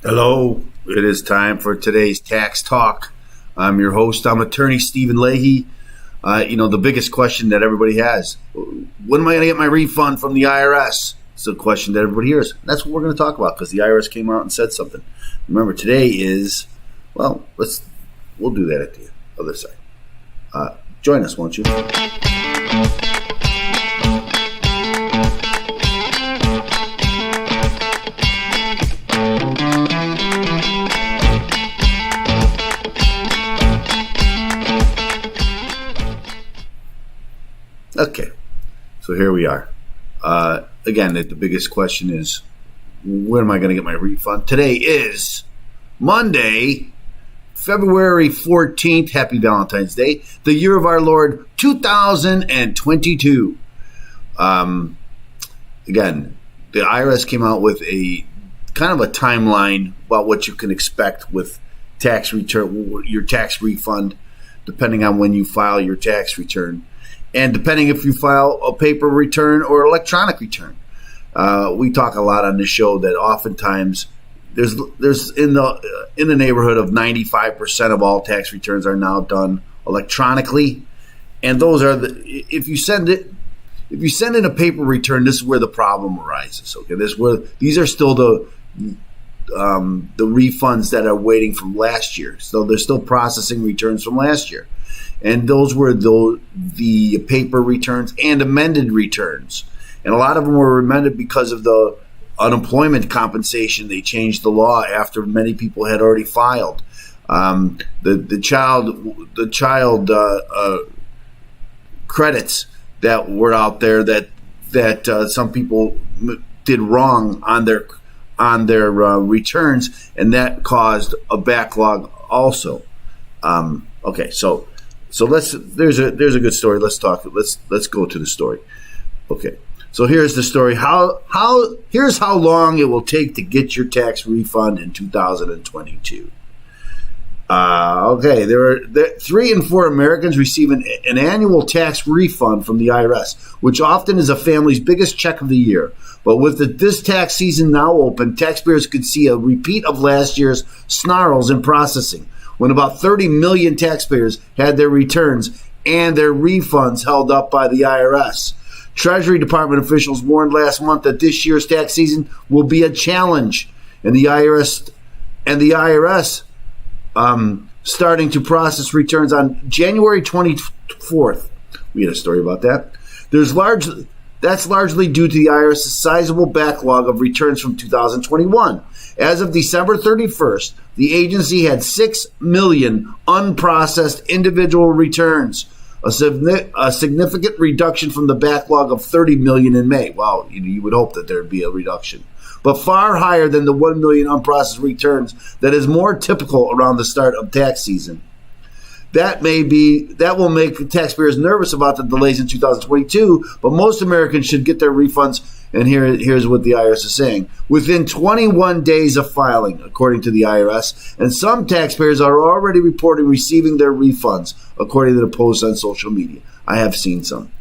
Hello, it is time for today's tax talk. I'm your host. I'm attorney Stephen Leahy. The biggest question that everybody has, when am I going to get my refund from the IRS? It's a question that everybody hears. That's what we're going to talk about because the IRS came out and said something. Remember, today is, we'll do that at the other side. Join us, won't you? Okay, so here we are. Again, the biggest question is, when am I going to get my refund? Today is Monday, February 14th. Happy Valentine's Day. The year of our Lord, 2022. Again, the IRS came out with a kind of a timeline about what you can expect with tax return, your tax refund, depending on when you file your tax return. And depending if you file a paper return or electronic return. We talk a lot on the show that oftentimes there's in the neighborhood of 95% of all tax returns are now done electronically. And those are if you send in a paper return, this is where the problem arises. Okay, these are still the refunds that are waiting from last year. So they're still processing returns from last year. And those were the paper returns and amended returns. And a lot of them were amended because of the unemployment compensation. They changed the law after many people had already filed. The child credits that were out there that some people did wrong on their returns, and that caused a backlog also. Okay, so there's a good story. Let's talk. Let's go to the story. Okay. So here's the story. Here's how long it will take to get your tax refund in 2022. Okay, there are 3 in 4 Americans receive an annual tax refund from the IRS, which often is a family's biggest check of the year. But with this tax season now open, taxpayers could see a repeat of last year's snarls in processing, when about 30 million taxpayers had their returns and their refunds held up by the IRS. Treasury Department officials warned last month that this year's tax season will be a challenge, and the IRS starting to process returns on January 24th. We had a story about that. That's largely due to the IRS's sizable backlog of returns from 2021. As of December 31st, the agency had 6 million unprocessed individual returns, a significant reduction from the backlog of 30 million in May. Well, you would hope that there would be a reduction, but far higher than the 1 million unprocessed returns that is more typical around the start of tax season. That will make taxpayers nervous about the delays in 2022, but most Americans should get their refunds. And here's what the IRS is saying: within 21 days of filing, according to the IRS, and some taxpayers are already reporting receiving their refunds, according to the posts on social media. I have seen some.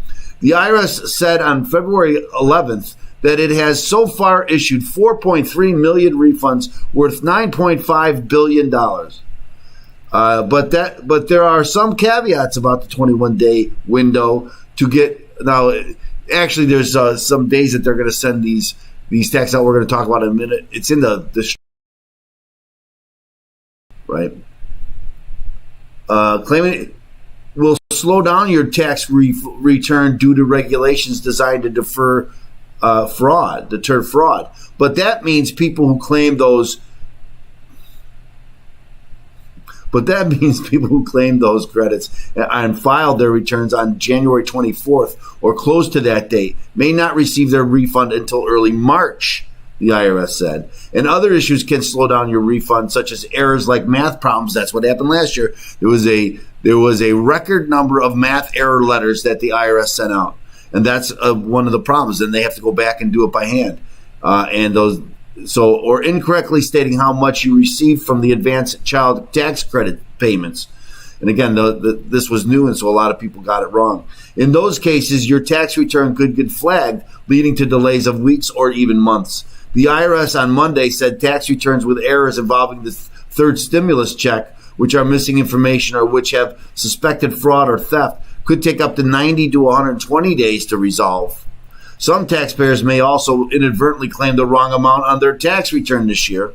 The IRS said on February 11th that it has so far issued 4.3 million refunds worth $9.5 billion. But there are some caveats about the 21-day window to get. Now, actually, there's some days that they're going to send these tax out. We're going to talk about in a minute. It's in the right. Claiming it will slow down your tax return due to regulations designed to deter fraud. But that means people who claim those. But that means people who claim those credits and filed their returns on January 24th or close to that date may not receive their refund until early March, the IRS said. And other issues can slow down your refund, such as errors like math problems. That's what happened last year. There was a record number of math error letters that the IRS sent out. And that's one of the problems. And they have to go back and do it by hand. Or incorrectly stating how much you received from the advanced child tax credit payments. And again, this was new, and so a lot of people got it wrong. In those cases, your tax return could get flagged, leading to delays of weeks or even months. The IRS on Monday said tax returns with errors involving the third stimulus check, which are missing information or which have suspected fraud or theft, could take up to 90 to 120 days to resolve. Some taxpayers may also inadvertently claim the wrong amount on their tax return this year,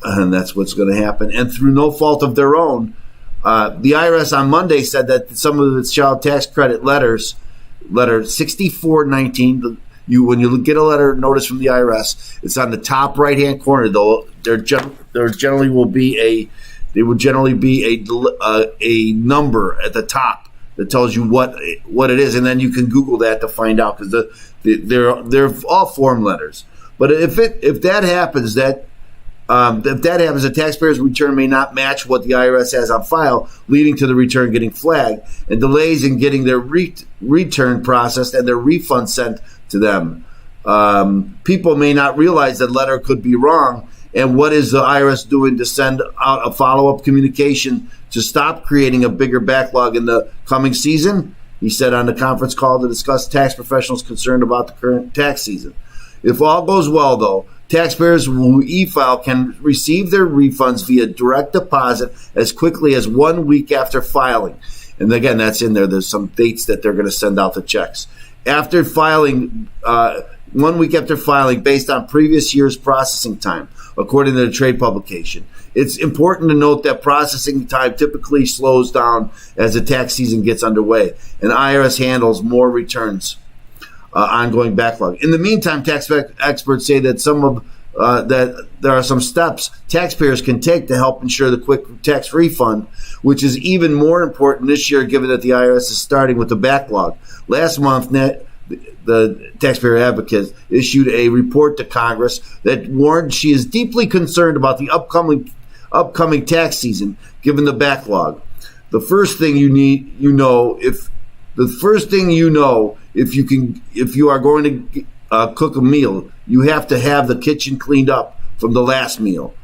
and that's what's going to happen. And through no fault of their own, the IRS on Monday said that some of its child tax credit letters, letter 6419, when you get a letter notice from the IRS, it's on the top right-hand corner. Though there generally will be a number at the top that tells you what it is, and then you can Google that to find out, because they're all form letters. But if that happens, the taxpayer's return may not match what the IRS has on file, leading to the return getting flagged and delays in getting their return processed and their refund sent to them. People may not realize that letter could be wrong. And what is the IRS doing to send out a follow-up communication to stop creating a bigger backlog in the coming season? He said on the conference call to discuss tax professionals concerned about the current tax season. If all goes well, though, taxpayers who e-file can receive their refunds via direct deposit as quickly as 1 week after filing. And again, that's in there. There's some dates that they're going to send out the checks. After filing, 1 week after filing, based on previous year's processing time, according to the trade publication. It's important to note that processing time typically slows down as the tax season gets underway, and IRS handles more returns. Ongoing backlog. In the meantime, tax experts say that that there are some steps taxpayers can take to help ensure the quick tax refund, which is even more important this year given that the IRS is starting with the backlog. Last month, the taxpayer advocate issued a report to Congress that warned she is deeply concerned about the upcoming tax season given the backlog. The first thing you know if you are going to cook a meal, you have to have the kitchen cleaned up from the last meal.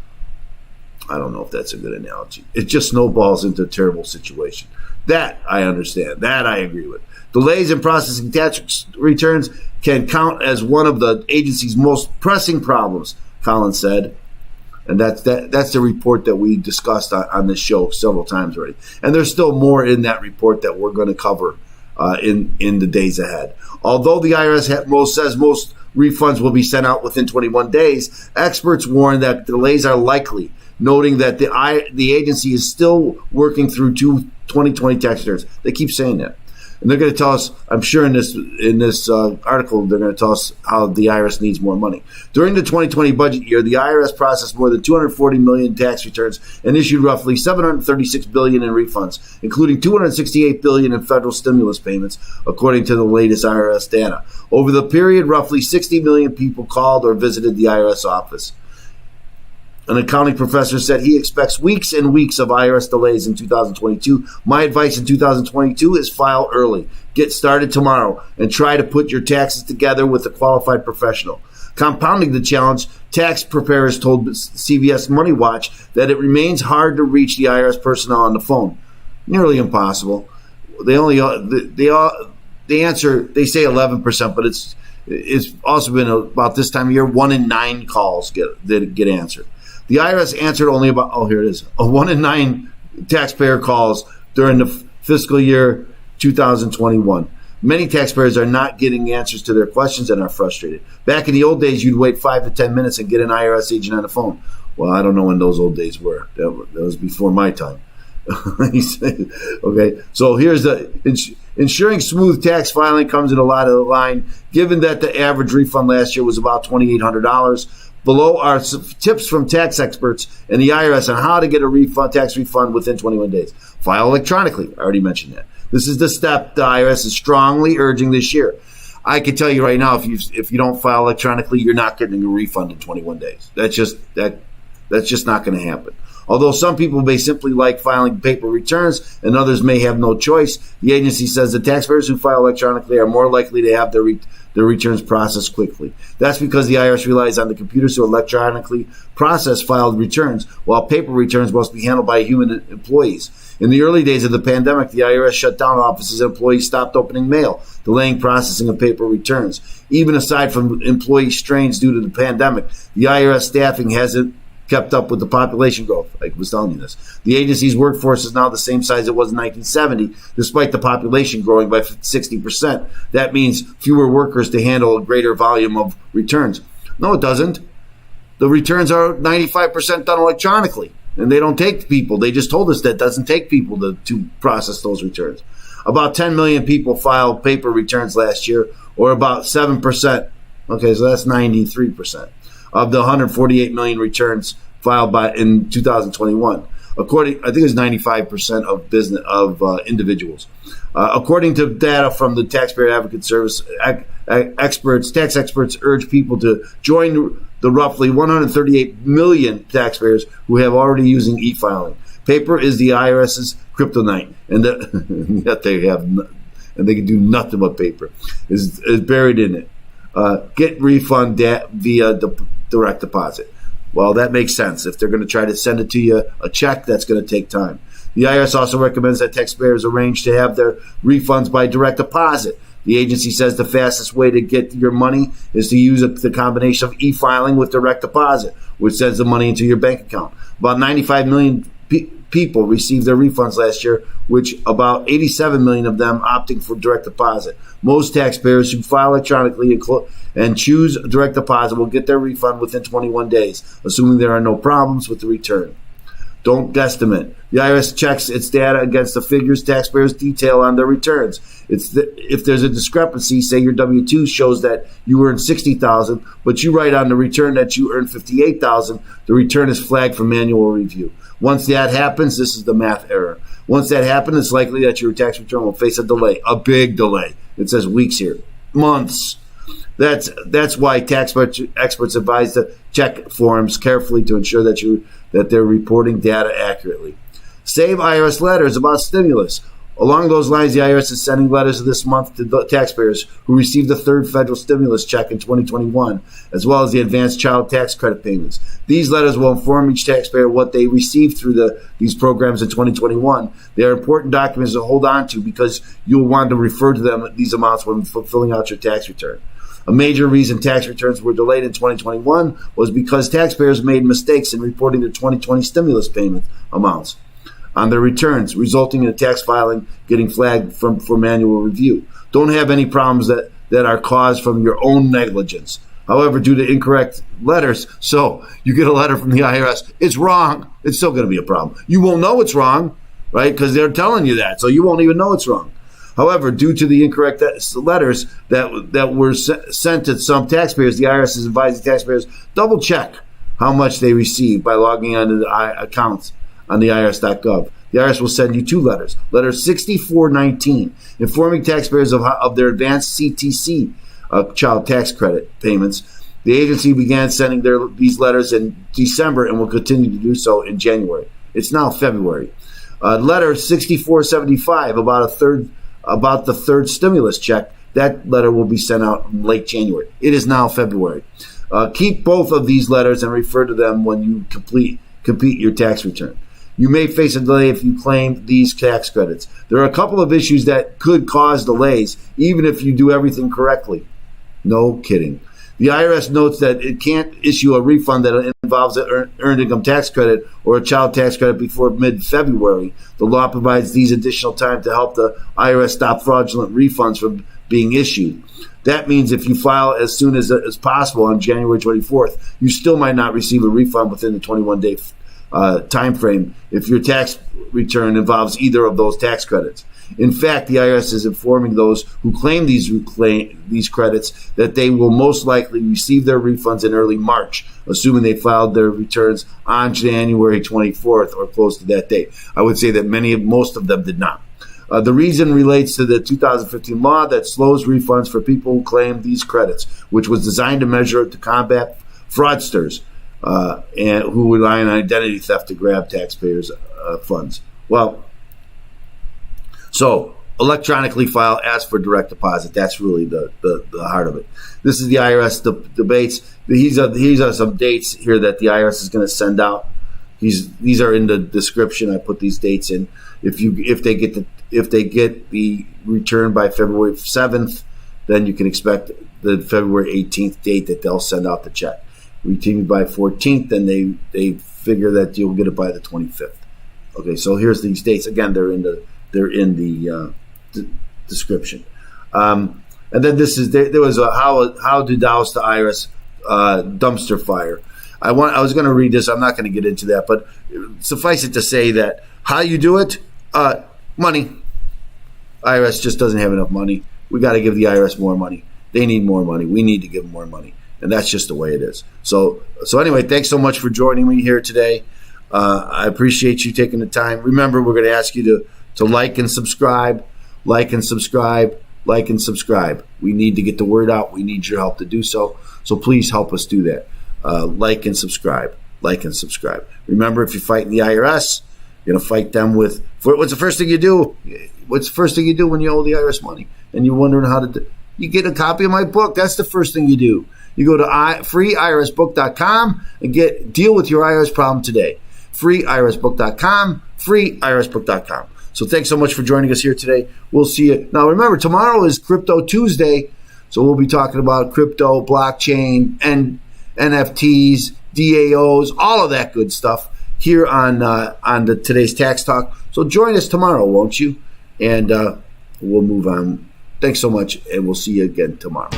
I don't know if that's a good analogy. It just snowballs into a terrible situation. That I understand. That I agree with. Delays in processing tax returns can count as one of the agency's most pressing problems, Collins said. And that's the report that we discussed on this show several times already. And there's still more in that report that we're going to cover in the days ahead. Although the IRS says most refunds will be sent out within 21 days, experts warn that delays are likely, noting that the agency is still working through 2020 tax returns. They keep saying that. And they're going to tell us, I'm sure in this article, they're going to tell us how the IRS needs more money. During the 2020 budget year, the IRS processed more than 240 million tax returns and issued roughly 736 billion in refunds, including 268 billion in federal stimulus payments, according to the latest IRS data. Over the period, roughly 60 million people called or visited the IRS office. An accounting professor said he expects weeks and weeks of IRS delays in 2022. My advice in 2022 is file early. Get started tomorrow and try to put your taxes together with a qualified professional. Compounding the challenge, tax preparers told CBS Money Watch that it remains hard to reach the IRS personnel on the phone. Nearly impossible. They answer, they say 11%, but it's also been about this time of year, 1 in 9 calls get answered. The IRS answered only about, 1 in 9 taxpayer calls during the fiscal year 2021. Many taxpayers are not getting answers to their questions and are frustrated. Back in the old days, you'd wait 5 to 10 minutes and get an IRS agent on the phone. Well, I don't know when those old days were. That was before my time. Okay, so here's the ensuring smooth tax filing comes in a lot of the line, given that the average refund last year was about $2,800. Below are tips from tax experts and the IRS on how to get a tax refund within 21 days. File electronically. I already mentioned that. This is the step the IRS is strongly urging this year. I can tell you right now, if you don't file electronically, you're not getting a refund in 21 days. That's just not going to happen. Although some people may simply like filing paper returns and others may have no choice, the agency says that taxpayers who file electronically are more likely to have their returns processed quickly. That's because the IRS relies on the computers to electronically process filed returns, while paper returns must be handled by human employees. In the early days of the pandemic, the IRS shut down offices and employees stopped opening mail, delaying processing of paper returns. Even aside from employee strains due to the pandemic, the IRS staffing hasn't kept up with the population growth. I was telling you this. The agency's workforce is now the same size it was in 1970, despite the population growing by 60%. That means fewer workers to handle a greater volume of returns. No, it doesn't. The returns are 95% done electronically, and they don't take people. They just told us that it doesn't take people to process those returns. About 10 million people filed paper returns last year, or about 7%. Okay, so that's 93%. Of the 148 million returns filed in 2021, according, I think it's 95% of individuals. According to data from the Taxpayer Advocate Service, tax experts urge people to join the roughly 138 million taxpayers who have already using e-filing. Paper is the IRS's kryptonite, and yet they can do nothing but paper. Is buried in it. Get refund via direct deposit. Well, that makes sense. If they're going to try to send it to you a check, that's going to take time. The IRS also recommends that taxpayers arrange to have their refunds by direct deposit. The agency says the fastest way to get your money is to use the combination of e-filing with direct deposit, which sends the money into your bank account. About 95 million people received their refunds last year, which about 87 million of them opting for direct deposit. Most taxpayers who file electronically and choose direct deposit will get their refund within 21 days, assuming there are no problems with the return. Don't guesstimate. The IRS checks its data against the figures taxpayers detail on their returns. If there's a discrepancy, say your W-2 shows that you earned $60,000, but you write on the return that you earned $58,000, the return is flagged for manual review. Once that happens, this is the math error. Once that happens, it's likely that your tax return will face a delay, a big delay. It says weeks here, months. That's why tax experts advise to check forms carefully to ensure that they're reporting data accurately. Save IRS letters about stimulus. Along those lines, the IRS is sending letters this month to the taxpayers who received the third federal stimulus check in 2021, as well as the advanced child tax credit payments. These letters will inform each taxpayer what they received through these programs in 2021. They are important documents to hold on to because you'll want to refer to them these amounts when filling out your tax return. A major reason tax returns were delayed in 2021 was because taxpayers made mistakes in reporting their 2020 stimulus payment amounts on their returns, resulting in a tax filing getting flagged for manual review. Don't have any problems that are caused from your own negligence. However, due to incorrect letters, so you get a letter from the IRS, it's wrong, it's still going to be a problem. You won't know it's wrong, right? Because they're telling you that, so you won't even know it's wrong. However, due to the incorrect letters that were sent to some taxpayers, the IRS is advising taxpayers double check how much they received by logging onto the accounts on the IRS.gov. The IRS will send you two letters. Letter 6419, informing taxpayers of their advanced CTC child tax credit payments. The agency began sending these letters in December and will continue to do so in January. It's now February. Letter 6475 about the third stimulus check. That letter will be sent out in late January. It is now February. Keep both of these letters and refer to them when you complete your tax return. You may face a delay if you claim these tax credits. There are a couple of issues that could cause delays, even if you do everything correctly. No kidding. The IRS notes that it can't issue a refund that involves an earned income tax credit or a child tax credit before mid-February. The law provides these additional time to help the IRS stop fraudulent refunds from being issued. That means if you file as soon as possible on January 24th, you still might not receive a refund within the 21-day time frame if your tax return involves either of those tax credits. In fact, the IRS is informing those who claim these credits that they will most likely receive their refunds in early March, assuming they filed their returns on January 24th or close to that date. I would say that most of them did not. The reason relates to the 2015 law that slows refunds for people who claim these credits, which was designed to combat fraudsters and who rely on identity theft to grab taxpayers' funds. Well, so electronically file, ask for direct deposit. That's really the heart of it. This is the IRS debates. These are some dates here that the IRS is going to send out. These are in the description. I put these dates in. If they get the return by February 7th, then you can expect the February 18th date that they'll send out the check. Redeemed by 14th, then they figure that you'll get it by the 25th. Okay, so here's these dates. Again, they're in the description. And then there was a how to douse the IRS dumpster fire. I was going to read this. I'm not going to get into that, but suffice it to say that how you do it, money. IRS just doesn't have enough money. We got to give the IRS more money. They need more money. We need to give them more money, and that's just the way it is. So anyway, thanks so much for joining me here today. I appreciate you taking the time. Remember, we're going to ask you to like and subscribe, like and subscribe, like and subscribe. We need to get the word out. We need your help to do so. So please help us do that. Like and subscribe. Like and subscribe. Remember, if you're fighting the IRS, you're going to fight them with, what's the first thing you do? What's the first thing you do when you owe the IRS money? And you're wondering how to do, you get a copy of my book. That's the first thing you do. You go to freeirsbook.com and deal with your IRS problem today. freeirsbook.com, freeirsbook.com. So thanks so much for joining us here today. We'll see you. Now remember, tomorrow is Crypto Tuesday, so we'll be talking about crypto, blockchain, and NFTs, DAOs, all of that good stuff here on the Today's Tax Talk. So join us tomorrow, won't you? And we'll move on. Thanks so much, and we'll see you again tomorrow.